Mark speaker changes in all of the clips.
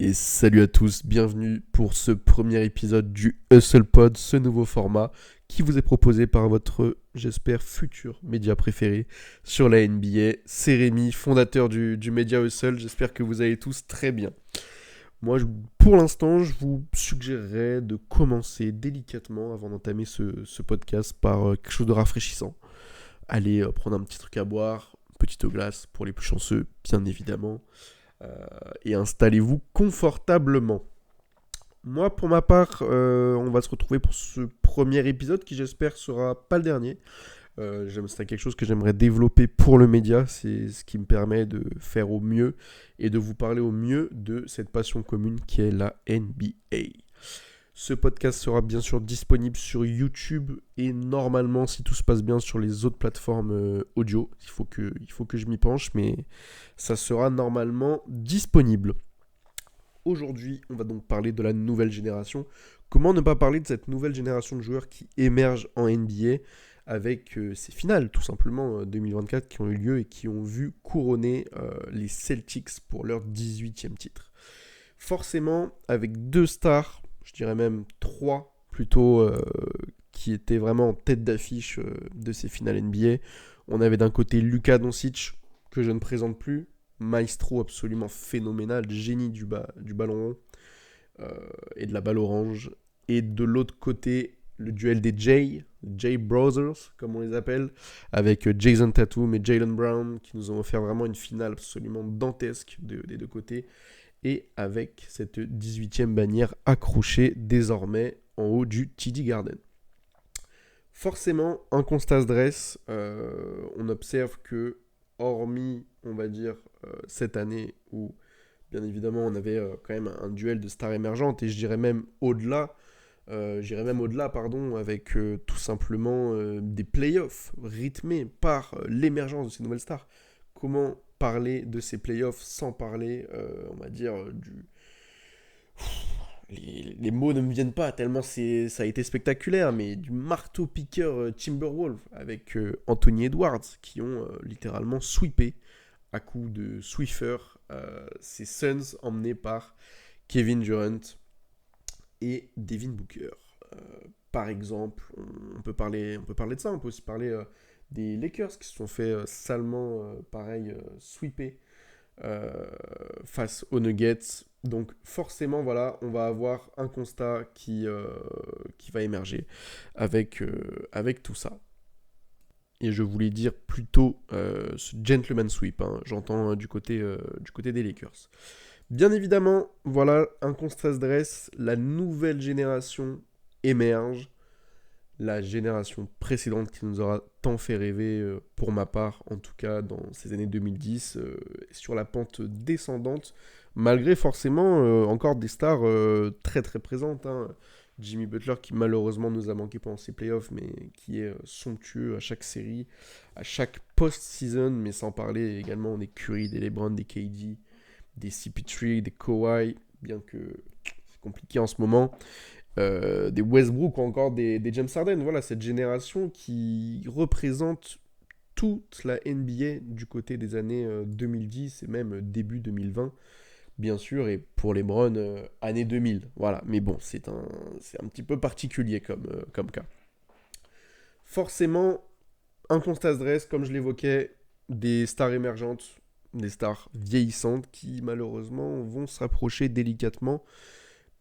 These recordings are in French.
Speaker 1: Et salut à tous, bienvenue pour ce premier épisode du Hustle Pod, ce nouveau format qui vous est proposé par votre, j'espère, futur média préféré sur la NBA. C'est Rémi, fondateur du média Hustle, j'espère que vous allez tous très bien. Moi, pour l'instant, je vous suggérerais de commencer délicatement avant d'entamer ce podcast par quelque chose de rafraîchissant. Allez prendre un petit truc à boire, une petite glace pour les plus chanceux, bien évidemment. Et installez-vous confortablement. Moi, pour ma part, on va se retrouver pour ce premier épisode qui, j'espère, sera pas le dernier. C'est quelque chose que j'aimerais développer pour le média. C'est ce qui me permet de faire au mieux et de vous parler au mieux de cette passion commune qui est la NBA. Ce podcast sera bien sûr disponible sur YouTube et normalement, si tout se passe bien, sur les autres plateformes audio. Il faut que je m'y penche, mais ça sera normalement disponible. Aujourd'hui, on va donc parler de la nouvelle génération. Comment ne pas parler de cette nouvelle génération de joueurs qui émergent en NBA avec ces finales, tout simplement, 2024 qui ont eu lieu et qui ont vu couronner les Celtics pour leur 18e titre. Forcément, avec deux stars, je dirais même trois plutôt, qui étaient vraiment en tête d'affiche de ces finales NBA. On avait d'un côté Luka Doncic, que je ne présente plus, maestro absolument phénoménal, génie du ballon rond et de la balle orange. Et de l'autre côté, le duel des J Brothers, comme on les appelle, avec Jason Tatum et Jaylen Brown, qui nous ont offert vraiment une finale absolument dantesque des deux côtés, et avec cette 18e bannière accrochée désormais en haut du TD Garden. Forcément, un constat se dresse. On observe que, hormis, on va dire, cette année où, bien évidemment, on avait quand même un duel de stars émergentes, et j'irais même au-delà, pardon, avec tout simplement des playoffs rythmés par l'émergence de ces nouvelles stars. Comment parler de ces playoffs sans parler, on va dire, du les mots ne me viennent pas tellement ça a été spectaculaire, mais du marteau-piqueur Timberwolves avec Anthony Edwards qui ont littéralement sweepé à coups de Swiffer ces Suns emmenés par Kevin Durant et Devin Booker. Euh, Par exemple, on peut parler de ça, on peut aussi parler des Lakers qui se sont fait salement, pareil, sweeper face aux Nuggets. Donc forcément, voilà, on va avoir un constat qui va émerger avec tout ça. Et je voulais dire plutôt ce gentleman sweep, hein, j'entends du côté des Lakers. Bien évidemment, voilà, un constat se dresse, la nouvelle génération émerge, la génération précédente qui nous aura tant fait rêver, pour ma part, en tout cas dans ces années 2010, sur la pente descendante, malgré forcément encore des stars très très présentes, hein. Jimmy Butler qui malheureusement nous a manqué pendant ses playoffs, mais qui est somptueux à chaque série, à chaque post-season, mais sans parler également des Curry, des LeBron, des KD, des CP3, des Kawhi, bien que c'est compliqué en ce moment, des Westbrook ou encore des James Harden. Voilà, cette génération qui représente toute la NBA du côté des années 2010 et même début 2020, bien sûr, et pour les Browns, année 2000. Voilà, mais bon, c'est un petit peu particulier comme cas. Forcément, un constat se dresse, comme je l'évoquais, des stars émergentes, des stars vieillissantes qui malheureusement vont se rapprocher délicatement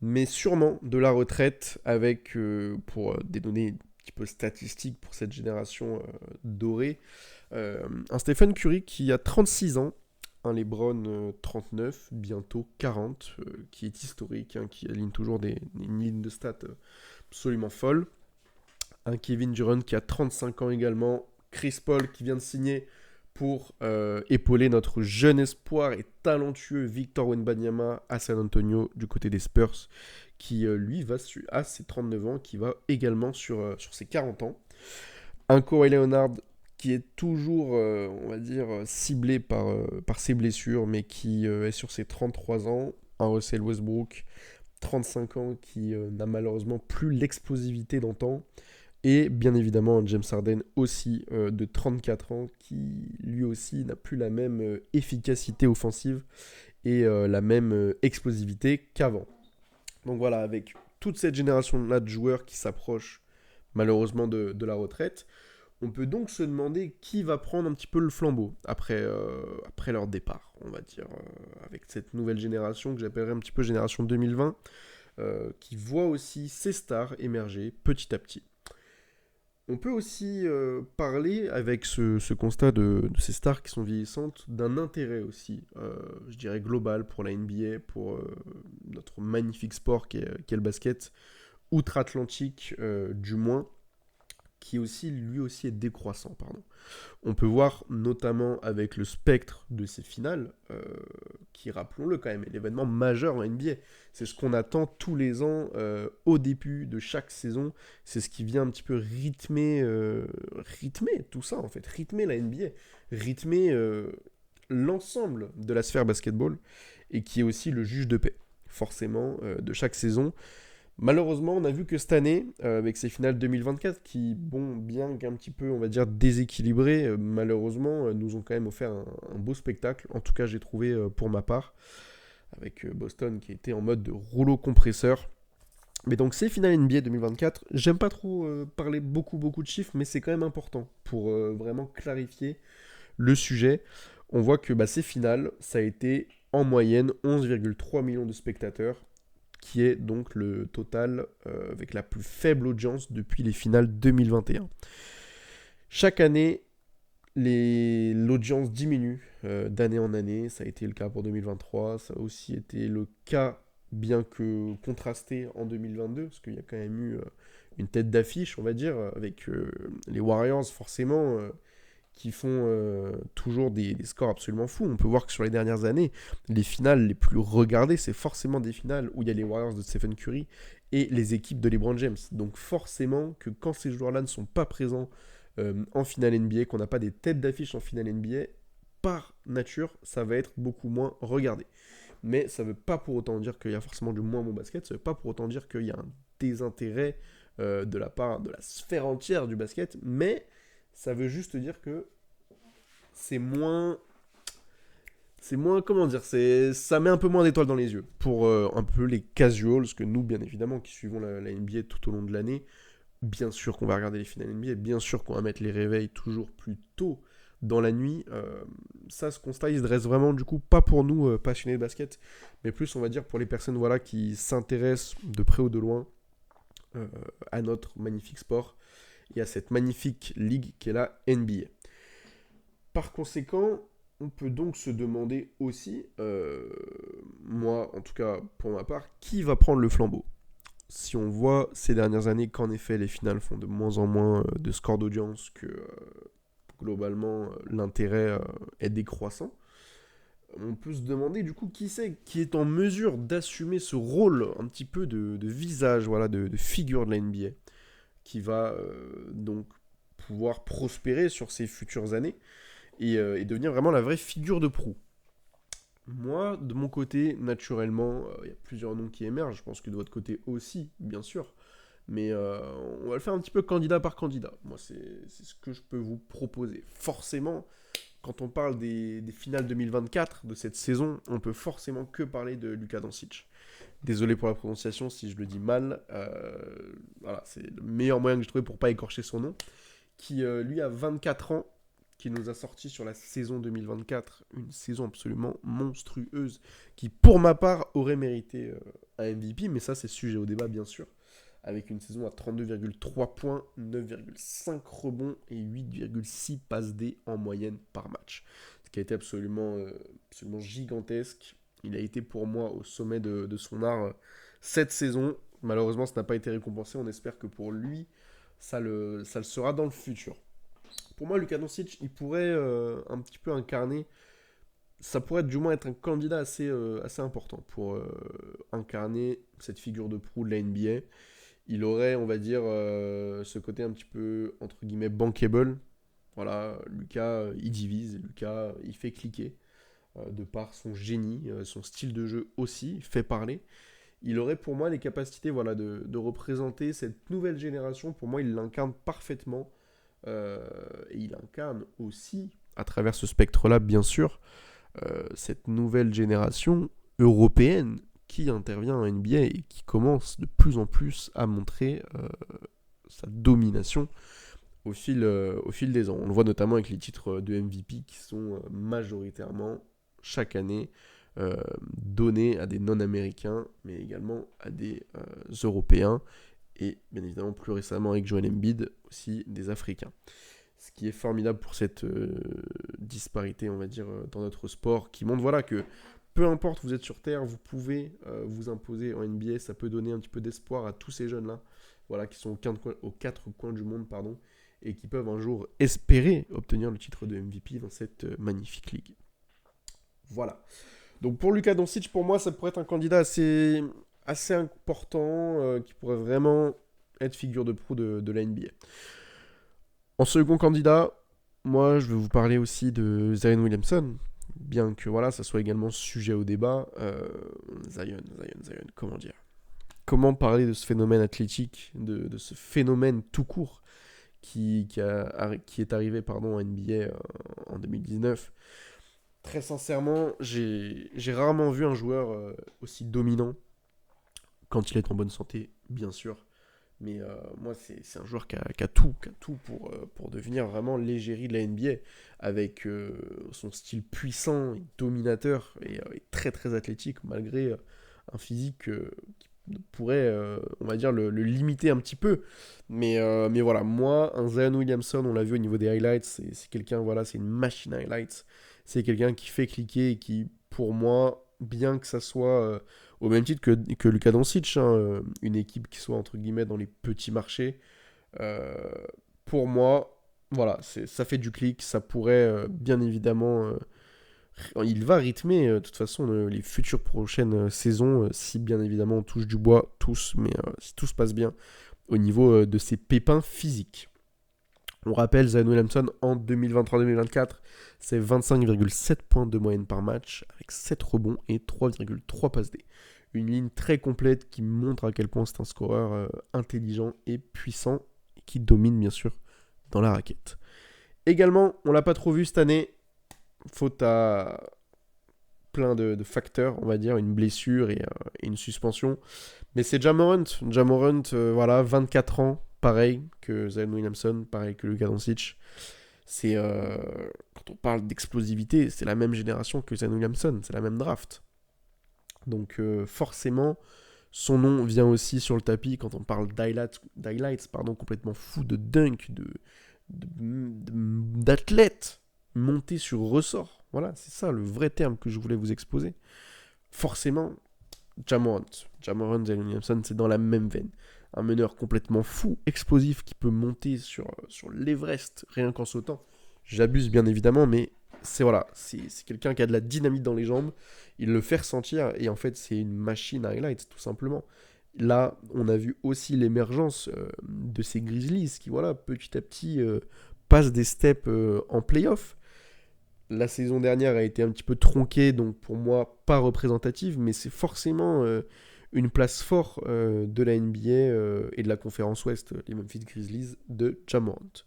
Speaker 1: mais sûrement de la retraite avec, pour des données un petit peu statistiques pour cette génération dorée, un Stephen Curry qui a 36 ans, un LeBron 39, bientôt 40, qui est historique, hein, qui aligne toujours une ligne de stats absolument folle. Un Kevin Durant qui a 35 ans également, Chris Paul qui vient de signer pour épauler notre jeune espoir et talentueux Victor Wembanyama à San Antonio du côté des Spurs, qui lui à ses 39 ans, qui va également sur ses 40 ans. Un Kawhi Leonard qui est toujours, on va dire, ciblé par ses blessures, mais qui est sur ses 33 ans. Un Russell Westbrook, 35 ans, qui n'a malheureusement plus l'explosivité d'antan. Et bien évidemment, James Harden aussi de 34 ans qui lui aussi n'a plus la même efficacité offensive et la même explosivité qu'avant. Donc voilà, avec toute cette génération-là de joueurs qui s'approchent malheureusement de la retraite, on peut donc se demander qui va prendre un petit peu le flambeau après leur départ, on va dire, avec cette nouvelle génération que j'appellerais un petit peu génération 2020, qui voit aussi ses stars émerger petit à petit. On peut aussi parler, avec ce constat de ces stars qui sont vieillissantes, d'un intérêt aussi, je dirais global pour la NBA, pour notre magnifique sport qu'est le basket, outre-Atlantique du moins, qui aussi, lui aussi est décroissant, pardon. On peut voir notamment avec le spectre de ces finales, qui, rappelons-le quand même, est l'événement majeur en NBA. C'est ce qu'on attend tous les ans au début de chaque saison. C'est ce qui vient un petit peu rythmer tout ça en fait, rythmer la NBA, rythmer l'ensemble de la sphère basketball et qui est aussi le juge de paix, forcément, de chaque saison. Malheureusement, on a vu que cette année, avec ces finales 2024, qui, bon, bien qu'un petit peu, on va dire, déséquilibrées, malheureusement, nous ont quand même offert un beau spectacle. En tout cas, j'ai trouvé pour ma part, avec Boston qui était en mode de rouleau compresseur. Mais donc, ces finales NBA 2024, j'aime pas trop parler beaucoup de chiffres, mais c'est quand même important pour vraiment clarifier le sujet. On voit que ces finales, ça a été en moyenne 11,3 millions de spectateurs, qui est donc le total avec la plus faible audience depuis les finales 2021. Chaque année, l'audience diminue d'année en année. Ça a été le cas pour 2023. Ça a aussi été le cas, bien que contrasté, en 2022, parce qu'il y a quand même eu une tête d'affiche, on va dire, avec les Warriors, forcément, qui font toujours des scores absolument fous. On peut voir que sur les dernières années, les finales les plus regardées, c'est forcément des finales où il y a les Warriors de Stephen Curry et les équipes de LeBron James. Donc forcément que quand ces joueurs-là ne sont pas présents en finale NBA, qu'on n'a pas des têtes d'affiche en finale NBA, par nature, ça va être beaucoup moins regardé. Mais ça ne veut pas pour autant dire qu'il y a forcément du moins bon basket, ça ne veut pas pour autant dire qu'il y a un désintérêt de la part de la sphère entière du basket, mais ça veut juste dire que c'est moins. C'est moins, comment dire, ça met un peu moins d'étoiles dans les yeux pour un peu les casuals, que nous, bien évidemment, qui suivons la NBA tout au long de l'année, bien sûr qu'on va regarder les finales NBA, bien sûr qu'on va mettre les réveils toujours plus tôt dans la nuit. Ça, ce constat, il se dresse vraiment, du coup, pas pour nous, passionnés de basket, mais plus, on va dire, pour les personnes voilà, qui s'intéressent de près ou de loin à notre magnifique sport et à cette magnifique ligue qu'est la NBA. Par conséquent, on peut donc se demander aussi, moi en tout cas pour ma part, qui va prendre le flambeau. Si on voit ces dernières années qu'en effet les finales font de moins en moins de scores d'audience, que globalement l'intérêt est décroissant, on peut se demander du coup qui c'est qui est en mesure d'assumer ce rôle un petit peu de visage, voilà, de figure de la NBA, qui va donc pouvoir prospérer sur ces futures années et devenir vraiment la vraie figure de proue. Moi, de mon côté, naturellement, il y a plusieurs noms qui émergent. Je pense que de votre côté aussi, bien sûr. Mais on va le faire un petit peu candidat par candidat. Moi, c'est ce que je peux vous proposer. Forcément, quand on parle des finales 2024 de cette saison, on peut forcément que parler de Luka Doncic. Désolé pour la prononciation si je le dis mal. Voilà, c'est le meilleur moyen que j'ai trouvé pour pas écorcher son nom. Qui, lui, a 24 ans, qui nous a sorti sur la saison 2024 une saison absolument monstrueuse, qui pour ma part aurait mérité un MVP, mais ça c'est sujet au débat bien sûr, avec une saison à 32,3 points, 9,5 rebonds et 8,6 passes D en moyenne par match. Ce qui a été absolument gigantesque. Il a été pour moi au sommet de son art cette saison. Malheureusement, ça n'a pas été récompensé. On espère que pour lui, ça le sera dans le futur. Pour moi, Luka Doncic, il pourrait un petit peu incarner, ça pourrait du moins être un candidat assez important pour incarner cette figure de proue de la NBA. Il aurait, on va dire, ce côté un petit peu, entre guillemets, bankable. Voilà, Luka, il divise, Luka, il fait cliquer, de par son génie, son style de jeu aussi, il fait parler. Il aurait pour moi les capacités voilà, de représenter cette nouvelle génération. Pour moi, il l'incarne parfaitement. Et il incarne aussi, à travers ce spectre-là, bien sûr, cette nouvelle génération européenne qui intervient en NBA et qui commence de plus en plus à montrer sa domination au fil des ans. On le voit notamment avec les titres de MVP qui sont majoritairement chaque année donnés à des non-américains, mais également à des Européens, et bien évidemment plus récemment avec Joel Embiid, aussi des Africains. Ce qui est formidable pour cette disparité, on va dire, dans notre sport, qui montre voilà, que peu importe où vous êtes sur Terre, vous pouvez vous imposer en NBA, ça peut donner un petit peu d'espoir à tous ces jeunes-là, voilà, qui sont aux quatre coins du monde, pardon, et qui peuvent un jour espérer obtenir le titre de MVP dans cette magnifique ligue. Voilà. Donc pour Luka Doncic, pour moi, ça pourrait être un candidat assez important, qui pourrait vraiment être figure de proue de la NBA. En second candidat, moi, je vais vous parler aussi de Zion Williamson, bien que voilà, ça soit également sujet au débat. Zion, comment dire? Comment parler de ce phénomène athlétique, de ce phénomène tout court qui est arrivé en NBA en 2019. Très sincèrement, j'ai rarement vu un joueur aussi dominant quand il est en bonne santé, bien sûr. Mais moi, c'est un joueur qui a tout pour devenir vraiment l'égérie de la NBA, avec son style puissant et dominateur et très très athlétique, malgré un physique qui pourrait, on va dire, le limiter un petit peu. Mais voilà, moi, un Zion Williamson, on l'a vu au niveau des highlights, c'est quelqu'un, voilà, c'est une machine highlights. C'est quelqu'un qui fait cliquer et qui, pour moi, bien que ça soit au même titre que Luka Doncic, hein, une équipe qui soit entre guillemets dans les petits marchés, euh, pour moi, voilà, ça fait du clic, ça pourrait bien évidemment, il va rythmer de toute façon les futures prochaines saisons, si bien évidemment on touche du bois tous, mais si tout se passe bien au niveau de ses pépins physiques. On rappelle, Zion Williamson en 2023-2024, c'est 25,7 points de moyenne par match, avec 7 rebonds et 3,3 passes D. Une ligne très complète qui montre à quel point c'est un scoreur intelligent et puissant, et qui domine bien sûr dans la raquette. Également, on l'a pas trop vu cette année, faute à plein de facteurs, on va dire, une blessure et une suspension. Mais c'est Ja Morant. Ja Morant, voilà, 24 ans, pareil que Zion Williamson, pareil que Luka Doncic. C'est, quand on parle d'explosivité, c'est la même génération que Zion Williamson, c'est la même draft. Donc forcément, son nom vient aussi sur le tapis quand on parle d'highlights, complètement fou, de dunk, d'athlètes montés sur ressort. Voilà, c'est ça le vrai terme que je voulais vous exposer. Forcément, Ja Morant, Zion Williamson, c'est dans la même veine. Un meneur complètement fou, explosif, qui peut monter sur l'Everest rien qu'en sautant. J'abuse bien évidemment, mais c'est quelqu'un qui a de la dynamite dans les jambes. Il le fait ressentir, et en fait, c'est une machine à highlights, tout simplement. Là, on a vu aussi l'émergence de ces Grizzlies qui, voilà, petit à petit, passent des steps en playoff. La saison dernière a été un petit peu tronquée, donc pour moi, pas représentative, mais c'est forcément une place forte de la NBA et de la conférence Ouest, les Memphis Grizzlies, de Ja Morant.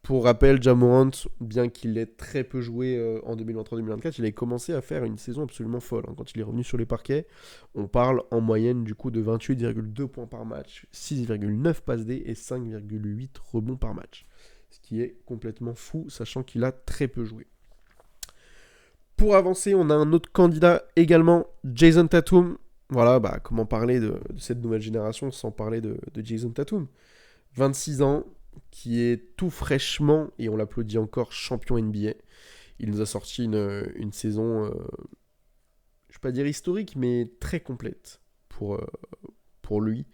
Speaker 1: Pour rappel, Ja Morant, bien qu'il ait très peu joué en 2023-2024, il a commencé à faire une saison absolument folle. Hein. Quand il est revenu sur les parquets, on parle en moyenne du coup de 28,2 points par match, 6,9 passes D et 5,8 rebonds par match. Ce qui est complètement fou, sachant qu'il a très peu joué. Pour avancer, on a un autre candidat également, Jason Tatum. Voilà, comment parler de cette nouvelle génération sans parler de Jason Tatum. 26 ans, qui est tout fraîchement, et on l'applaudit encore, champion NBA. Il nous a sorti une saison, je ne vais pas dire historique, mais très complète pour lui.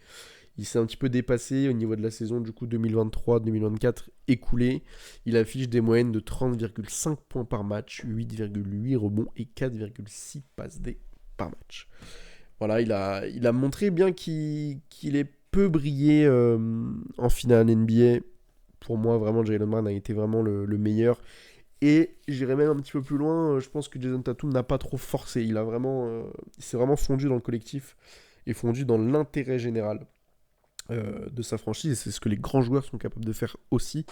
Speaker 1: Il s'est un petit peu dépassé au niveau de la saison du coup 2023-2024 écoulée. Il affiche des moyennes de 30,5 points par match, 8,8 rebonds et 4,6 passes D par match. Voilà, il a montré bien qu'il est peu brillé en finale NBA. Pour moi, vraiment, Jaylen Brown a été vraiment le meilleur. Et j'irai même un petit peu plus loin, je pense que Jason Tatum n'a pas trop forcé. Il s'est vraiment fondu dans le collectif et fondu dans l'intérêt général. de sa franchise, et c'est ce que les grands joueurs sont capables de faire aussi.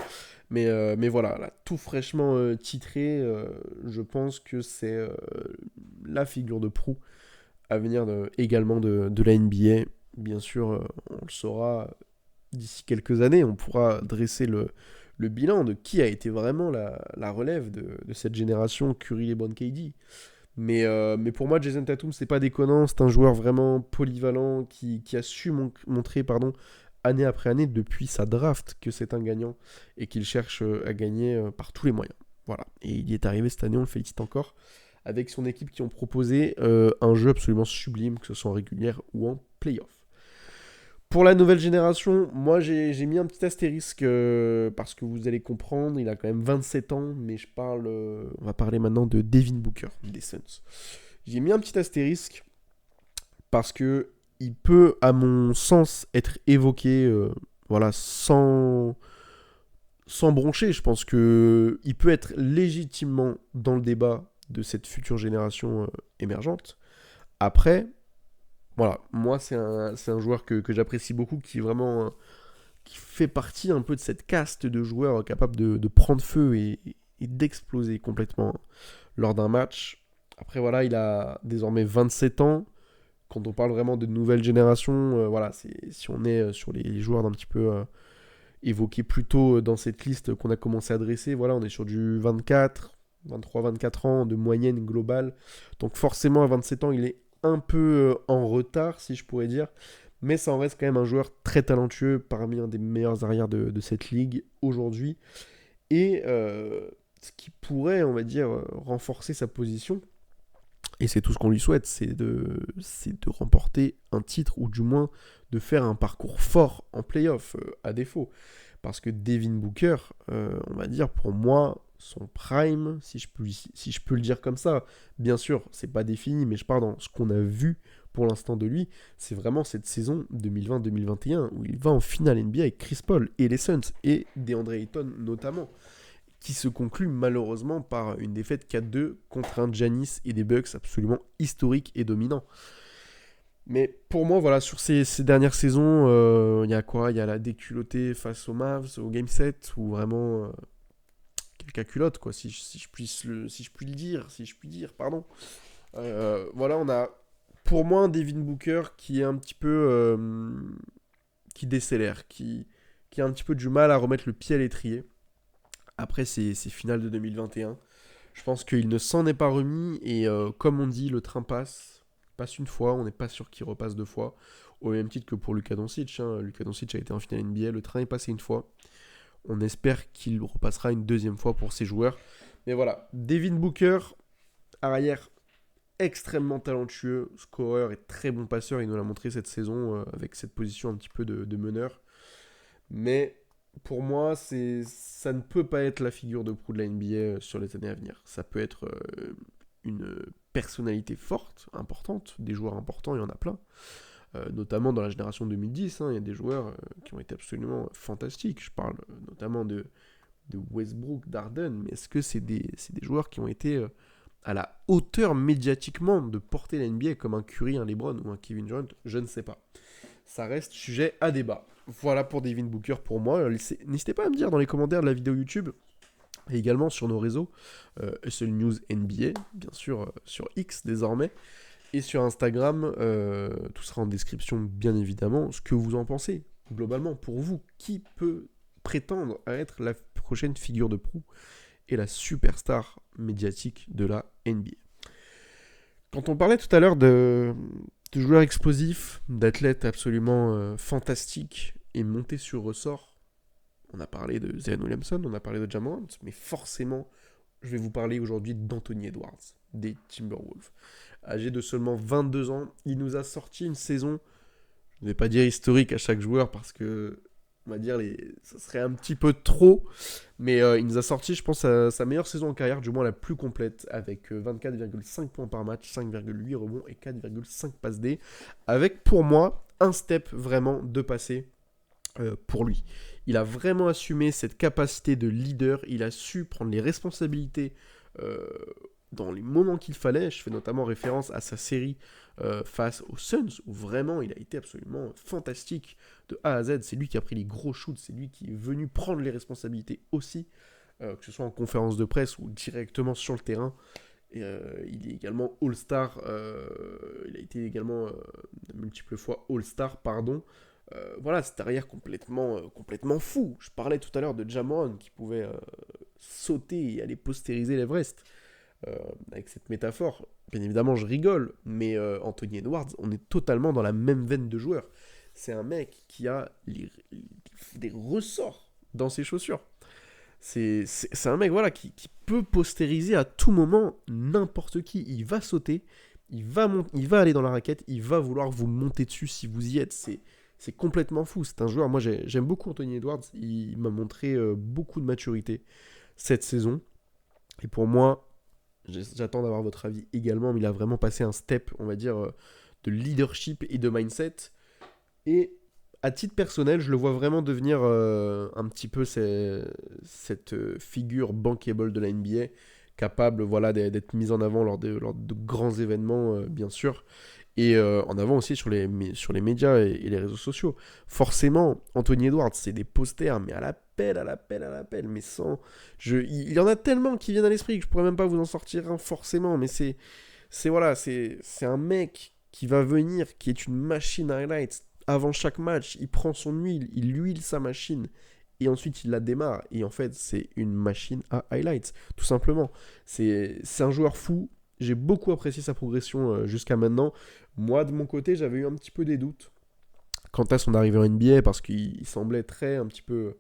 Speaker 1: Mais voilà, là, tout fraîchement titré, je pense que c'est la figure de proue à venir également de la NBA. Bien sûr, on le saura d'ici quelques années, on pourra dresser le bilan de qui a été vraiment la relève de cette génération Curry, LeBron, KD. Mais pour moi, Jason Tatum, c'est pas déconnant, c'est un joueur vraiment polyvalent qui a su montrer année après année depuis sa draft que c'est un gagnant et qu'il cherche à gagner par tous les moyens. Voilà. Et il y est arrivé cette année, on le félicite encore, avec son équipe qui ont proposé un jeu absolument sublime, que ce soit en régulière ou en playoff. Pour la nouvelle génération, moi j'ai mis un petit astérisque parce que vous allez comprendre, il a quand même 27 ans, mais on va parler maintenant de Devin Booker des Suns. J'ai mis un petit astérisque parce que il peut, à mon sens, être évoqué, voilà, sans broncher. Je pense que il peut être légitimement dans le débat de cette future génération émergente. Après, voilà, moi c'est un joueur que j'apprécie beaucoup, qui est vraiment qui fait partie un peu de cette caste de joueurs capables de prendre feu et d'exploser complètement lors d'un match. Après voilà, il a désormais 27 ans. Quand on parle vraiment de nouvelle génération, voilà, si on est sur les joueurs d'un petit peu évoqués plus tôt dans cette liste qu'on a commencé à dresser, voilà, on est sur du 24, 23, 24 ans de moyenne globale. Donc forcément à 27 ans, il est un peu en retard, si je pourrais dire. Mais ça en reste quand même un joueur très talentueux, parmi un des meilleurs arrières de cette ligue aujourd'hui. Et ce qui pourrait, on va dire, renforcer sa position, et c'est tout ce qu'on lui souhaite, c'est de remporter un titre, ou du moins de faire un parcours fort en playoff, à défaut. Parce que Devin Booker, on va dire, pour moi, son prime, si je peux le dire comme ça, bien sûr, c'est pas défini, mais je pars dans ce qu'on a vu pour l'instant de lui, c'est vraiment cette saison 2020-2021 où il va en finale NBA avec Chris Paul et les Suns, et DeAndre Ayton notamment, qui se conclut malheureusement par une défaite 4-2 contre un Giannis et des Bucks absolument historiques et dominants. Mais pour moi, voilà, sur ces dernières saisons, il y a quoi? Il y a la déculottée face aux Mavs, au Game 7, où vraiment, quelqu'un culotte, quoi, si je puis dire, pardon. Voilà, on a pour moi un Devin Booker qui est un petit peu, qui décélère, qui a un petit peu du mal à remettre le pied à l'étrier après ces finales de 2021. Je pense qu'il ne s'en est pas remis, et comme on dit, le train passe une fois, on n'est pas sûr qu'il repasse deux fois, au même titre que pour Luka Doncic. Luka Doncic a été en finale NBA, le train est passé une fois. On espère qu'il repassera une deuxième fois pour ses joueurs. Mais voilà, Devin Booker, arrière extrêmement talentueux, scoreur et très bon passeur, il nous l'a montré cette saison avec cette position un petit peu de meneur. Mais pour moi, ça ne peut pas être la figure de proue de la NBA sur les années à venir. Ça peut être une personnalité forte, importante, des joueurs importants, il y en a plein. Notamment dans la génération 2010, il y a des joueurs qui ont été absolument fantastiques. Je parle notamment de Westbrook, d'Harden, mais est-ce que c'est des joueurs qui ont été à la hauteur médiatiquement de porter la NBA comme un Curry, un LeBron ou un Kevin Durant? Je ne sais pas. Ça reste sujet à débat. Voilà pour Devin Booker pour moi. N'hésitez pas à me dire dans les commentaires de la vidéo YouTube, et également sur nos réseaux, Hustle News NBA, bien sûr sur X désormais, et sur Instagram, tout sera en description bien évidemment, ce que vous en pensez. Globalement, pour vous, qui peut prétendre à être la prochaine figure de proue et la superstar médiatique de la NBA? Quand on parlait tout à l'heure de joueurs explosifs, d'athlètes absolument fantastiques et montés sur ressort, on a parlé de Zion Williamson, on a parlé de Ja Morant, mais forcément, je vais vous parler aujourd'hui d'Anthony Edwards, des Timberwolves. Âgé de seulement 22 ans, il nous a sorti une saison, je ne vais pas dire historique à chaque joueur parce que, on va dire, ça serait un petit peu trop, mais il nous a sorti, je pense, sa meilleure saison en carrière, du moins la plus complète, avec 24,5 points par match, 5,8 rebonds et 4,5 passes D, avec pour moi un step vraiment de passé pour lui. Il a vraiment assumé cette capacité de leader, il a su prendre les responsabilités dans les moments qu'il fallait. Je fais notamment référence à sa série face aux Suns, où vraiment il a été absolument fantastique de A à Z. C'est lui qui a pris les gros shoots, c'est lui qui est venu prendre les responsabilités aussi, que ce soit en conférence de presse ou directement sur le terrain. Et, il est également All-Star, il a été également de multiples fois All-Star, pardon. Voilà, c'est arrière complètement fou. Je parlais tout à l'heure de Ja Morant qui pouvait sauter et aller postériser l'Everest. Avec cette métaphore, bien évidemment, je rigole, mais Anthony Edwards, on est totalement dans la même veine de joueur. C'est un mec qui a des ressorts dans ses chaussures. C'est un mec voilà, qui peut postériser à tout moment n'importe qui. Il va sauter, il va aller dans la raquette, il va vouloir vous monter dessus si vous y êtes. C'est complètement fou. C'est un joueur, moi j'aime beaucoup Anthony Edwards. Il m'a montré beaucoup de maturité cette saison. Et pour moi, j'attends d'avoir votre avis également, mais il a vraiment passé un step, on va dire, de leadership et de mindset. Et à titre personnel, je le vois vraiment devenir un petit peu cette figure bankable de la NBA, capable voilà, d'être mise en avant lors de grands événements, bien sûr, et en avant aussi sur les médias et les réseaux sociaux. Forcément, Anthony Edwards, c'est des posters, mais à l'appel, mais sans... il y en a tellement qui viennent à l'esprit que je pourrais même pas vous en sortir un forcément, mais c'est un mec qui va venir, qui est une machine à highlights. Avant chaque match, il prend son huile, il huile sa machine, et ensuite il la démarre. Et en fait, c'est une machine à highlights, tout simplement. C'est un joueur fou. J'ai beaucoup apprécié sa progression jusqu'à maintenant. Moi, de mon côté, j'avais eu un petit peu des doutes quant à son arrivée en NBA, parce qu'il semblait un petit peu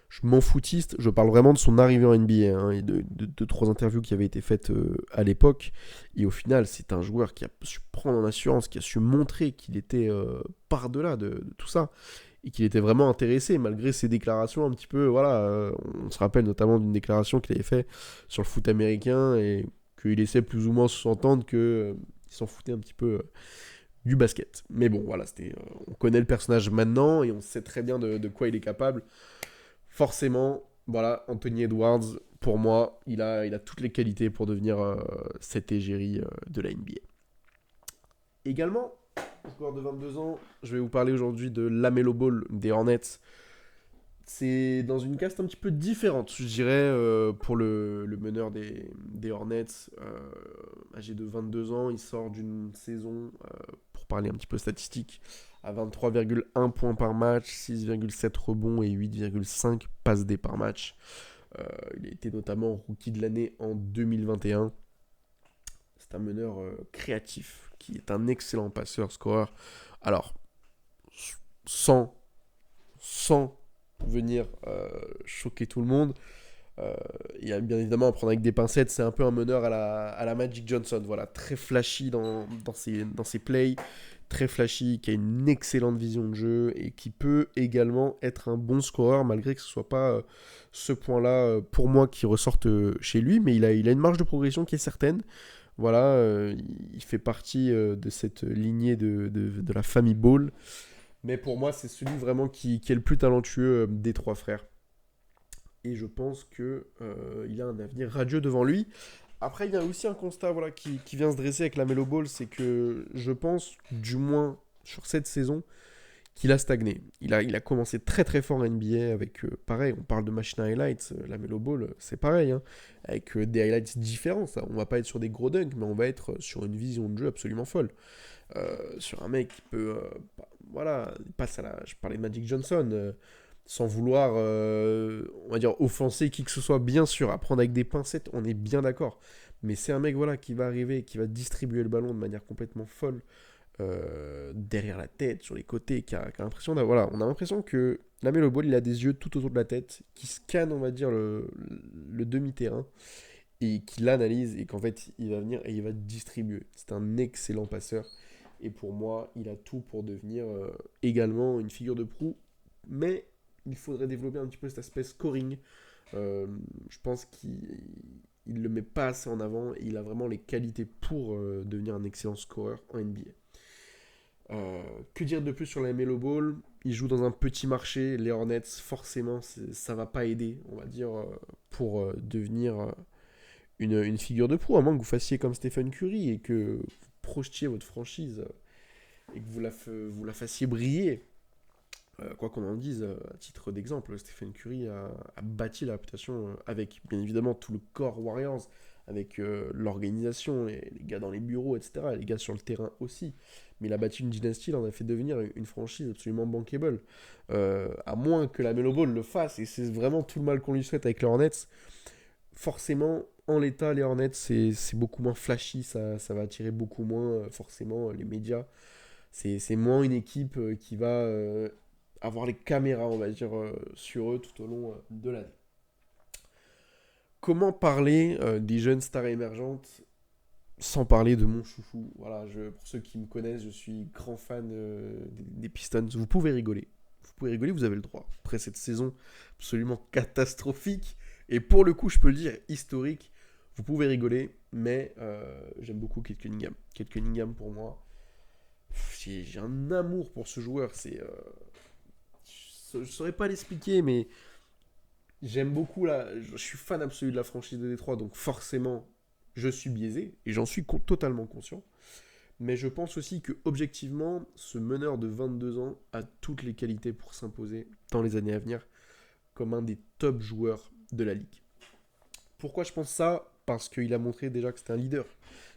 Speaker 1: je m'en foutiste, je parle vraiment de son arrivée en NBA hein, et de 3 interviews qui avaient été faites à l'époque. Et au final, c'est un joueur qui a su prendre en assurance, qui a su montrer qu'il était par-delà de tout ça et qu'il était vraiment intéressé malgré ses déclarations un petit peu. Voilà, on se rappelle notamment d'une déclaration qu'il avait faite sur le foot américain et qu'il laissait plus ou moins s'entendre qu'il s'en foutait un petit peu. Du basket. Mais bon, voilà, on connaît le personnage maintenant et on sait très bien de quoi il est capable. Forcément, voilà, Anthony Edwards, pour moi, il a toutes les qualités pour devenir cette égérie de la NBA. Également, joueur de 22 ans, je vais vous parler aujourd'hui de LaMelo Ball des Hornets. C'est dans une caste un petit peu différente, je dirais, pour le meneur des Hornets. Âgé de 22 ans, il sort d'une saison, pour parler un petit peu statistique, à 23,1 points par match, 6,7 rebonds et 8,5 passes D par match. Il a été notamment rookie de l'année en 2021. C'est un meneur créatif, qui est un excellent passeur, scoreur. Alors, sans, sans venir choquer tout le monde, il y a bien évidemment à prendre avec des pincettes, c'est un peu un meneur à la Magic Johnson, voilà, très flashy dans ses plays, très flashy, qui a une excellente vision de jeu et qui peut également être un bon scoreur malgré que ce soit pas ce point-là pour moi qui ressorte chez lui, mais il a une marge de progression qui est certaine. Voilà, il fait partie de cette lignée de la famille Ball. Mais pour moi, c'est celui vraiment qui est le plus talentueux des 3 frères. Et je pense qu'il a un avenir radieux devant lui. Après, il y a aussi un constat voilà, qui vient se dresser avec la Melo Ball, c'est que je pense, du moins sur cette saison, qu'il a stagné. Il a commencé très très fort en NBA avec, pareil, on parle de machine highlights, la Melo Ball, c'est pareil, hein, avec des highlights différents. Ça. On va pas être sur des gros dunks, mais on va être sur une vision de jeu absolument folle. Sur un mec qui peut, voilà, il passe je parlais de Magic Johnson, sans vouloir, on va dire, offenser qui que ce soit, bien sûr, à prendre avec des pincettes, on est bien d'accord. Mais c'est un mec voilà, qui va arriver, qui va distribuer le ballon de manière complètement folle, derrière la tête, sur les côtés, qui a l'impression voilà, on a l'impression que LaMelo Ball, il a des yeux tout autour de la tête, qui scanne, on va dire, le demi-terrain, et qui l'analyse, et qu'en fait, il va venir et il va distribuer. C'est un excellent passeur, et pour moi, il a tout pour devenir également une figure de proue, mais il faudrait développer un petit peu cet aspect scoring. Je pense qu'il ne le met pas assez en avant et il a vraiment les qualités pour devenir un excellent scoreur en NBA. Que dire de plus sur la Melo Ball? Il joue dans un petit marché, les Hornets, forcément, ça va pas aider, on va dire, pour devenir une figure de proue, à moins que vous fassiez comme Stephen Curry et que vous projetiez votre franchise et que vous la fassiez briller. Quoi qu'on en dise, à titre d'exemple, Stephen Curry a bâti la réputation avec bien évidemment tout le corps Warriors, avec l'organisation, les gars dans les bureaux, etc., et les gars sur le terrain aussi. Mais il a bâti une dynastie, il en a fait devenir une franchise absolument bankable. À moins que la Melo Ball le fasse, et c'est vraiment tout le mal qu'on lui souhaite avec les Hornets, forcément, en l'état, les Hornets, c'est beaucoup moins flashy, ça va attirer beaucoup moins, forcément, les médias. C'est moins une équipe qui va avoir les caméras, on va dire, sur eux tout au long de l'année. Comment parler des jeunes stars émergentes sans parler de mon chouchou? Voilà, pour ceux qui me connaissent, je suis grand fan des Pistons. Vous pouvez rigoler. Vous pouvez rigoler, vous avez le droit. Après cette saison absolument catastrophique, et pour le coup, je peux le dire, historique, vous pouvez rigoler, mais j'aime beaucoup Kate Cunningham. Kate Cunningham, pour moi, j'ai un amour pour ce joueur. Je ne saurais pas l'expliquer, mais j'aime beaucoup je suis fan absolu de la franchise de Détroit, donc forcément, je suis biaisé et j'en suis totalement conscient. Mais je pense aussi que objectivement, ce meneur de 22 ans a toutes les qualités pour s'imposer dans les années à venir comme un des top joueurs de la ligue. Pourquoi je pense ça? Parce qu'il a montré déjà que c'était un leader.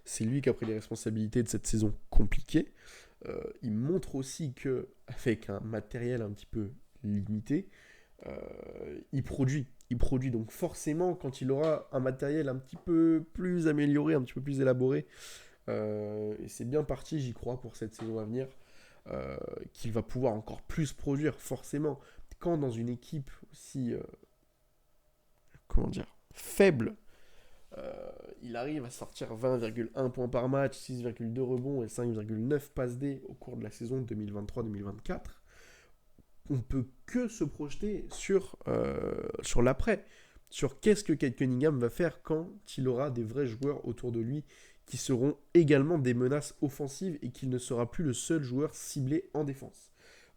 Speaker 1: C'est lui qui a pris les responsabilités de cette saison compliquée. Il montre aussi que avec un matériel un petit peu limité, il produit. Il produit donc forcément quand il aura un matériel un petit peu plus amélioré, un petit peu plus élaboré, et c'est bien parti, j'y crois pour cette saison à venir, qu'il va pouvoir encore plus produire forcément. Quand dans une équipe aussi, comment dire, faible, il arrive à sortir 20,1 points par match, 6,2 rebonds et 5,9 passes D au cours de la saison 2023-2024. On peut que se projeter sur l'après, sur qu'est-ce que Kate Cunningham va faire quand il aura des vrais joueurs autour de lui qui seront également des menaces offensives et qu'il ne sera plus le seul joueur ciblé en défense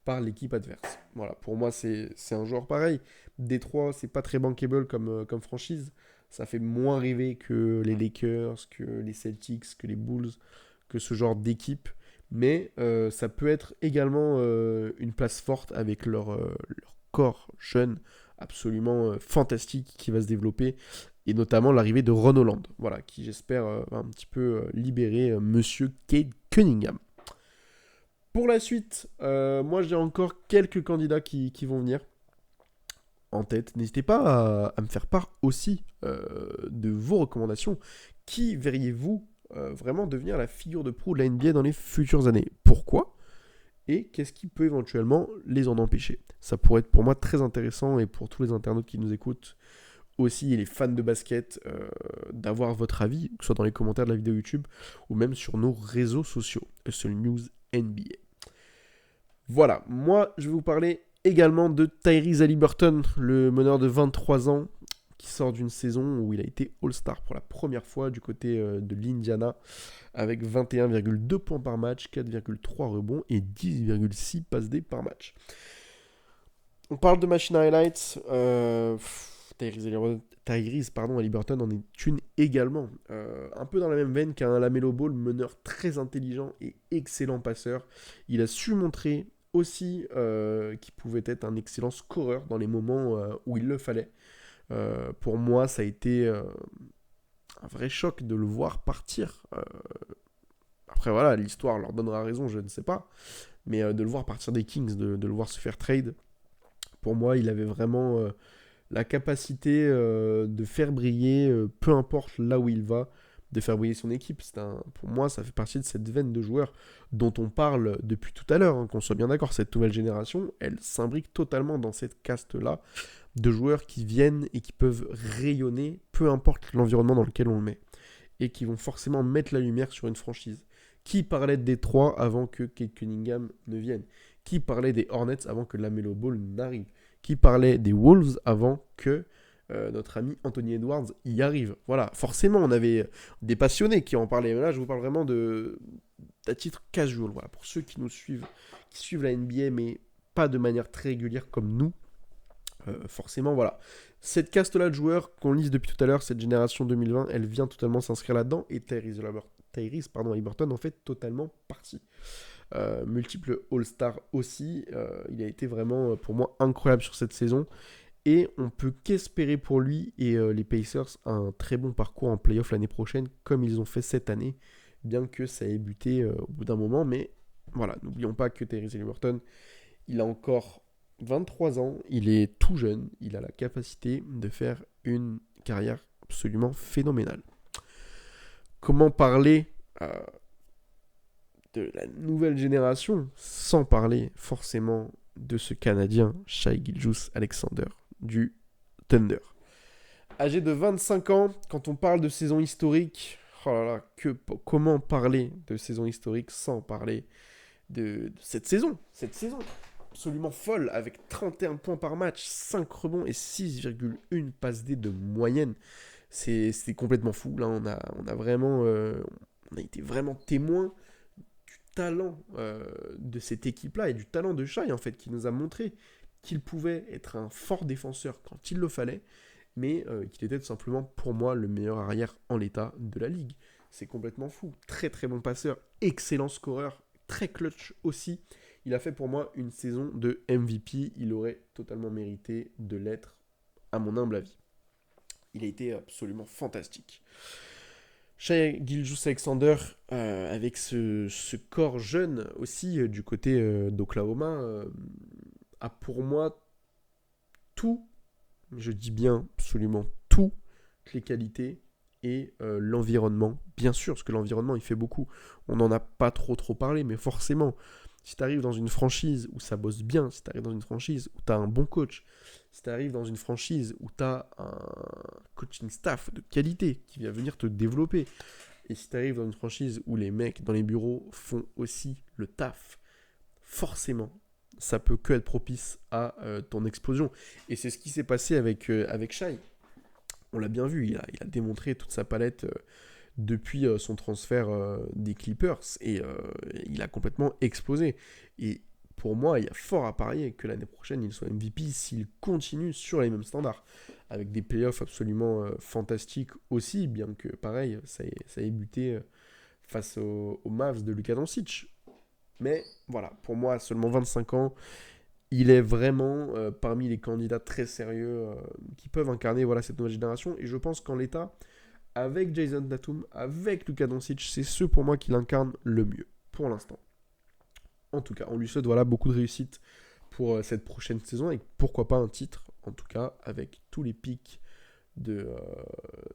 Speaker 1: par l'équipe adverse. Voilà, pour moi c'est un joueur pareil. Détroit, c'est pas très bankable comme franchise. Ça fait moins rêver que les Lakers, que les Celtics, que les Bulls, que ce genre d'équipe. Mais ça peut être également une place forte avec leur corps jeune absolument fantastique qui va se développer, et notamment l'arrivée de Ron Holland, voilà, qui j'espère va un petit peu libérer Monsieur Cade Cunningham. Pour la suite, moi j'ai encore quelques candidats qui vont venir en tête. N'hésitez pas à me faire part aussi de vos recommandations. Qui verriez-vous vraiment devenir la figure de proue de la NBA dans les futures années? Pourquoi? Et qu'est-ce qui peut éventuellement les en empêcher? Ça pourrait être pour moi très intéressant, et pour tous les internautes qui nous écoutent aussi, et les fans de basket, d'avoir votre avis, que ce soit dans les commentaires de la vidéo YouTube ou même sur nos réseaux sociaux, Hustle News NBA. Voilà, moi je vais vous parler également de Tyrese Haliburton, le meneur de 23 ans, qui sort d'une saison où il a été All-Star pour la première fois du côté de l'Indiana, avec 21,2 points par match, 4,3 rebonds et 10,6 passes D par match. On parle de machine highlights. Tyrese Haliburton en est une également. Un peu dans la même veine qu'un LaMelo Ball, meneur très intelligent et excellent passeur. Il a su montrer aussi qu'il pouvait être un excellent scoreur dans les moments où il le fallait. Pour moi, ça a été un vrai choc de le voir partir. Après, voilà, l'histoire leur donnera raison, je ne sais pas. Mais de le voir partir des Kings, de le voir se faire trade, pour moi, il avait vraiment la capacité de faire briller, peu importe là où il va, de faire briller son équipe. Pour moi, ça fait partie de cette veine de joueurs dont on parle depuis tout à l'heure, hein, qu'on soit bien d'accord. Cette nouvelle génération, elle s'imbrique totalement dans cette caste-là de joueurs qui viennent et qui peuvent rayonner, peu importe l'environnement dans lequel on le met, et qui vont forcément mettre la lumière sur une franchise. Qui parlait de Détroit avant que Cade Cunningham ne vienne? Qui parlait des Hornets avant que LaMelo Ball n'arrive? Qui parlait des Wolves avant que notre ami Anthony Edwards y arrive? Voilà, forcément, on avait des passionnés qui en parlaient. Mais là, je vous parle vraiment à titre casual. Voilà, pour ceux qui nous suivent, qui suivent la NBA, mais pas de manière très régulière comme nous. Forcément, voilà. Cette caste-là de joueurs qu'on lise depuis tout à l'heure, cette génération 2020, elle vient totalement s'inscrire là-dedans. Et Tyrese Haliburton en fait totalement partie. Multiple All-Star aussi. Il a été vraiment, pour moi, incroyable sur cette saison. Et on peut qu'espérer pour lui et les Pacers un très bon parcours en playoff l'année prochaine, comme ils ont fait cette année, bien que ça ait buté au bout d'un moment. Mais voilà, n'oublions pas que Tyrese Haliburton, il a encore 23 ans, il est tout jeune, il a la capacité de faire une carrière absolument phénoménale. Comment parler de la nouvelle génération sans parler forcément de ce Canadien, Shai Gilgeous-Alexander du Thunder. Âgé de 25 ans, quand on parle de saison historique, oh là là, comment parler de saison historique sans parler de cette saison absolument folle, avec 31 points par match, 5 rebonds et 6,1 passes D de moyenne. C'est complètement fou. Là, on a vraiment, on a été vraiment témoin du talent de cette équipe-là et du talent de Shai, en fait, qui nous a montré qu'il pouvait être un fort défenseur quand il le fallait, mais qu'il était tout simplement, pour moi, le meilleur arrière en l'état de la ligue. C'est complètement fou. Très très bon passeur, excellent scoreur, très clutch aussi. Il a fait pour moi une saison de MVP. Il aurait totalement mérité de l'être, à mon humble avis. Il a été absolument fantastique. Shai Gilgeous-Alexander, avec ce corps jeune aussi du côté d'Oklahoma, a pour moi tout, je dis bien absolument toutes les qualités et l'environnement. Bien sûr, parce que l'environnement, il fait beaucoup. On n'en a pas trop parlé, mais forcément, si tu arrives dans une franchise où ça bosse bien, si tu arrives dans une franchise où tu as un bon coach, si tu arrives dans une franchise où tu as un coaching staff de qualité qui vient venir te développer, et si tu arrives dans une franchise où les mecs dans les bureaux font aussi le taf, forcément, ça peut que être propice à ton explosion. Et c'est ce qui s'est passé avec Shai. On l'a bien vu, il a démontré toute sa palette depuis son transfert des Clippers et il a complètement explosé. Et pour moi, il y a fort à parier que l'année prochaine, il soit MVP s'il continue sur les mêmes standards, avec des playoffs absolument fantastiques aussi, bien que pareil, ça ait buté face aux Mavs de Luka Doncic. Mais voilà, pour moi, à seulement 25 ans, il est vraiment parmi les candidats très sérieux qui peuvent incarner voilà, cette nouvelle génération. Et je pense qu'en l'état, avec Jason Tatum, avec Luka Doncic, c'est ceux pour moi qui l'incarnent le mieux, pour l'instant. En tout cas, on lui souhaite voilà, beaucoup de réussite pour cette prochaine saison, et pourquoi pas un titre, en tout cas, avec tous les pics de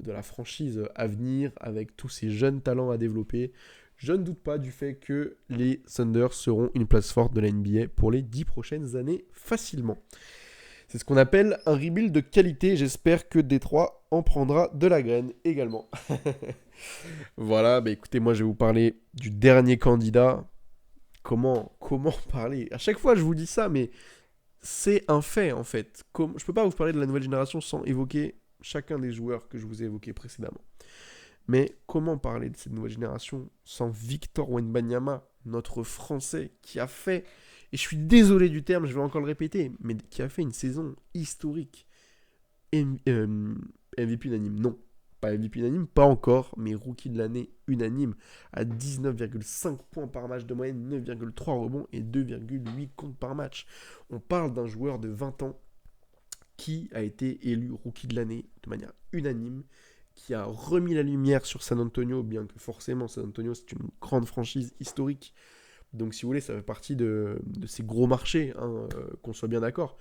Speaker 1: la franchise à venir, avec tous ces jeunes talents à développer. Je ne doute pas du fait que les Thunder seront une place forte de la NBA pour les 10 prochaines années facilement. C'est ce qu'on appelle un rebuild de qualité. J'espère que Détroit en prendra de la graine également. Voilà, bah écoutez, moi je vais vous parler du dernier candidat. Comment parler? À chaque fois je vous dis ça, mais c'est un fait en fait. Je peux pas vous parler de la nouvelle génération sans évoquer chacun des joueurs que je vous ai évoqués précédemment. Mais comment parler de cette nouvelle génération sans Victor Wembanyama, notre Français, qui a fait, et je suis désolé du terme, je vais encore le répéter, mais qui a fait une saison historique. MVP unanime, non. Pas MVP unanime, pas encore, mais rookie de l'année unanime, à 19,5 points par match de moyenne, 9,3 rebonds et 2,8 comptes par match. On parle d'un joueur de 20 ans qui a été élu rookie de l'année de manière unanime, qui a remis la lumière sur San Antonio, bien que forcément San Antonio c'est une grande franchise historique. Donc si vous voulez, ça fait partie de ces gros marchés, hein, qu'on soit bien d'accord.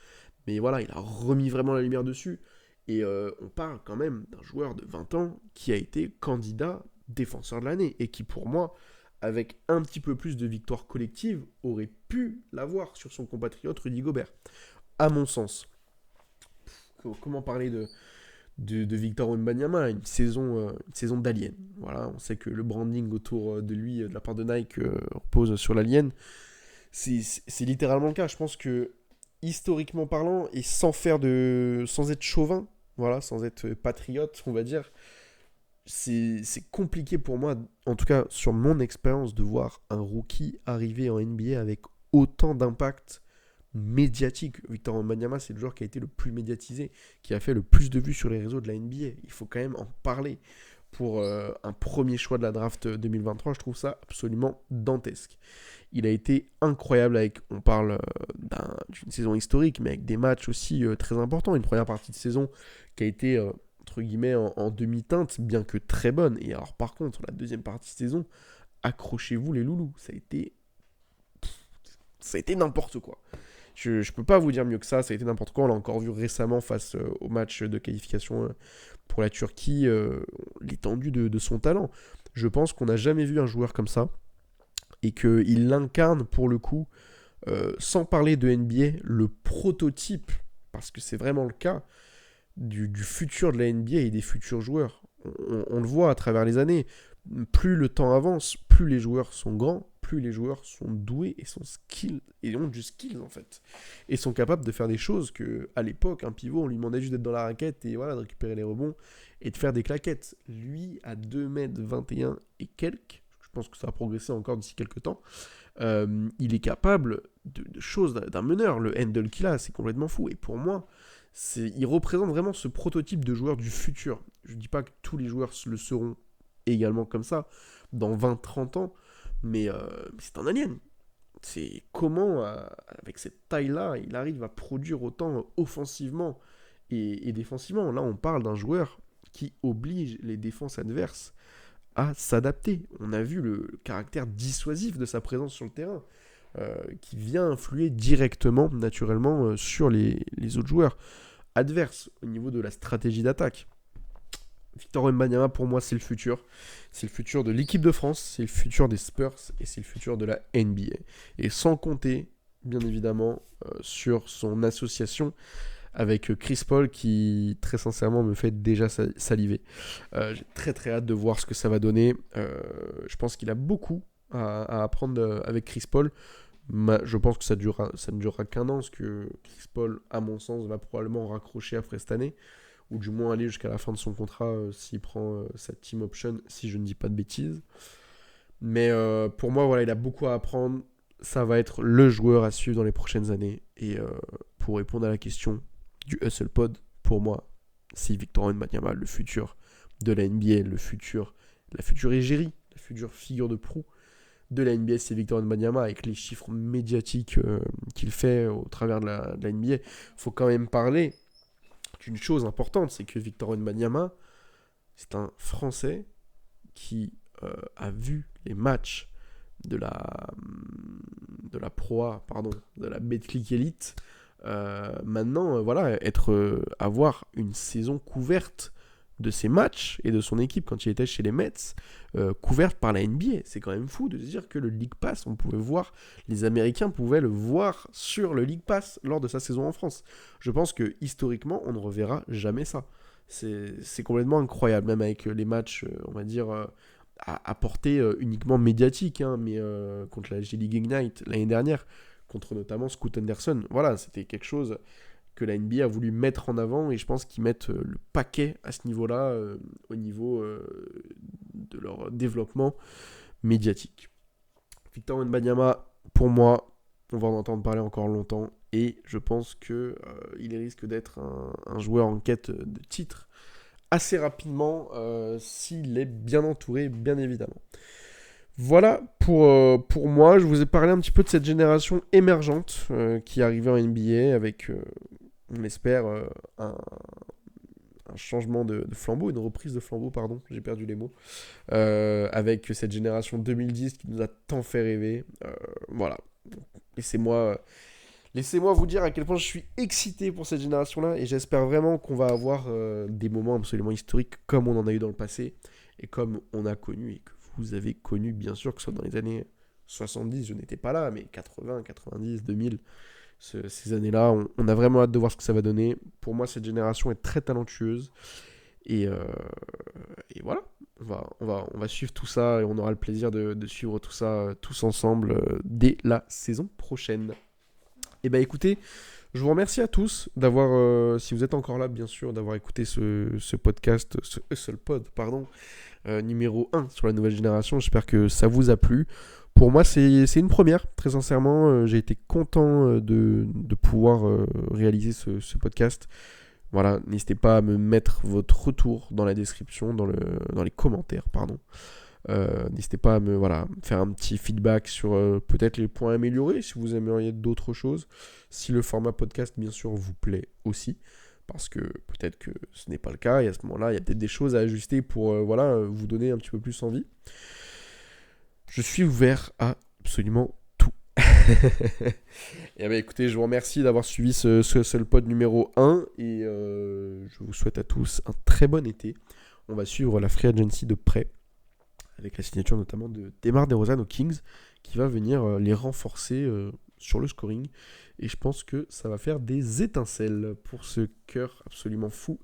Speaker 1: Mais voilà, il a remis vraiment la lumière dessus. Et on parle quand même d'un joueur de 20 ans qui a été candidat défenseur de l'année. Et qui pour moi, avec un petit peu plus de victoire collective, aurait pu l'avoir sur son compatriote Rudy Gobert. À mon sens. Comment parler de Victor Wembanyama, une saison d'alien. Voilà, on sait que le branding autour de lui, de la part de Nike, repose sur l'alien. C'est littéralement le cas. Je pense que, historiquement parlant, et sans être chauvin, voilà, sans être patriote, on va dire, c'est compliqué pour moi, en tout cas sur mon expérience, de voir un rookie arriver en NBA avec autant d'impact médiatique. Victor Wembanyama, c'est le joueur qui a été le plus médiatisé, qui a fait le plus de vues sur les réseaux de la NBA. Il faut quand même en parler. Pour un premier choix de la draft 2023, je trouve ça absolument dantesque. Il a été incroyable on parle d'une saison historique, mais avec des matchs aussi très importants. Une première partie de saison qui a été, entre guillemets, en demi-teinte, bien que très bonne. Et alors par contre, la deuxième partie de saison, accrochez-vous les loulous. Ça a été n'importe quoi. Je ne peux pas vous dire mieux que ça a été n'importe quoi. On l'a encore vu récemment face au match de qualification pour la Turquie, l'étendue de son talent. Je pense qu'on n'a jamais vu un joueur comme ça et qu'il l'incarne pour le coup, sans parler de NBA, le prototype, parce que c'est vraiment le cas, du futur de la NBA et des futurs joueurs. On le voit à travers les années. Plus le temps avance, plus les joueurs sont grands, plus les joueurs sont doués et sont skills, et ont du skills en fait. Et sont capables de faire des choses que, à l'époque, un pivot, on lui demandait juste d'être dans la raquette et voilà, de récupérer les rebonds et de faire des claquettes. Lui, à 2m21 et quelques, je pense que ça va progresser encore d'ici quelques temps, il est capable de choses d'un meneur. Le handle qu'il a, c'est complètement fou. Et pour moi, il représente vraiment ce prototype de joueur du futur. Je ne dis pas que tous les joueurs le seront également comme ça dans 20-30 ans, mais c'est un alien. C'est comment, avec cette taille-là, il arrive à produire autant offensivement et défensivement. Là, on parle d'un joueur qui oblige les défenses adverses à s'adapter. On a vu le caractère dissuasif de sa présence sur le terrain, qui vient influer directement, naturellement, sur les autres joueurs adverses au niveau de la stratégie d'attaque. Victor Wembanyama, pour moi, c'est le futur. C'est le futur de l'équipe de France, c'est le futur des Spurs et c'est le futur de la NBA. Et sans compter, bien évidemment, sur son association avec Chris Paul qui, très sincèrement, me fait déjà saliver. J'ai très très hâte de voir ce que ça va donner. Je pense qu'il a beaucoup à apprendre avec Chris Paul. Je pense que ça ne durera qu'un an, parce que Chris Paul, à mon sens, va probablement raccrocher après cette année, ou du moins aller jusqu'à la fin de son contrat s'il prend sa team option, si je ne dis pas de bêtises. Mais pour moi, voilà, il a beaucoup à apprendre. Ça va être le joueur à suivre dans les prochaines années. Et pour répondre à la question du Hustle Pod, pour moi, c'est Victor Wembanyama, le futur de la NBA, la future égérie, la future figure de proue de la NBA, c'est Victor Wembanyama, avec les chiffres médiatiques qu'il fait au travers de la NBA. Il faut quand même parler d'une chose importante, c'est que Victor Wembanyama, c'est un Français qui a vu les matchs de la Betclic Elite. Maintenant, voilà, avoir une saison couverte de ses matchs et de son équipe quand il était chez les Mets, couverte par la NBA. C'est quand même fou de se dire que le League Pass, les Américains pouvaient le voir sur le League Pass lors de sa saison en France. Je pense que historiquement, on ne reverra jamais ça. C'est complètement incroyable, même avec les matchs, on va dire, à portée uniquement médiatique, hein, mais contre la G-League Ignite l'année dernière, contre notamment Scoot Henderson. Voilà, c'était quelque chose que la NBA a voulu mettre en avant, et je pense qu'ils mettent le paquet à ce niveau-là, au niveau de leur développement médiatique. Victor Wembanyama, pour moi, on va en entendre parler encore longtemps, et je pense qu'il risque d'être un joueur en quête de titre assez rapidement, s'il est bien entouré, bien évidemment. Voilà pour moi. Je vous ai parlé un petit peu de cette génération émergente qui est arrivée en NBA avec, on espère, un changement de flambeau, une reprise de flambeau, pardon, j'ai perdu les mots, avec cette génération 2010 qui nous a tant fait rêver. Voilà. Laissez-moi vous dire à quel point je suis excité pour cette génération-là, et j'espère vraiment qu'on va avoir des moments absolument historiques comme on en a eu dans le passé, et comme on a connu, et que vous avez connu, bien sûr, que ce soit dans les années 70, je n'étais pas là, mais 80, 90, 2000, ces années-là, on a vraiment hâte de voir ce que ça va donner. Pour moi, cette génération est très talentueuse, et voilà, on va suivre tout ça, et on aura le plaisir de suivre tout ça tous ensemble dès la saison prochaine. Et bah écoutez, je vous remercie à tous d'avoir, si vous êtes encore là, bien sûr, d'avoir écouté ce podcast, ce Hustle Pod, pardon, numéro 1 sur la nouvelle génération. J'espère que ça vous a plu. Pour moi, c'est une première, très sincèrement. J'ai été content de pouvoir réaliser ce podcast. Voilà, n'hésitez pas à me mettre votre retour dans la description, dans les commentaires, pardon. N'hésitez pas à me faire un petit feedback sur peut-être les points améliorés, si vous aimeriez d'autres choses. Si le format podcast, bien sûr, vous plaît aussi. Parce que peut-être que ce n'est pas le cas, et à ce moment-là, il y a peut-être des choses à ajuster pour vous donner un petit peu plus envie. Je suis ouvert à absolument tout. Et bien écoutez, je vous remercie d'avoir suivi ce seul pod numéro 1 et je vous souhaite à tous un très bon été. On va suivre la Free Agency de près, avec la signature notamment de Demar DeRozan aux Kings, qui va venir les renforcer sur le scoring. Et je pense que ça va faire des étincelles pour ce cœur absolument fou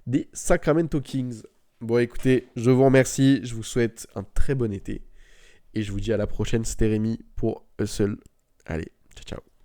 Speaker 1: des Sacramento Kings. Bon écoutez, je vous remercie, je vous souhaite un très bon été. Et je vous dis à la prochaine, c'était Rémi pour Hustle. Allez, ciao ciao.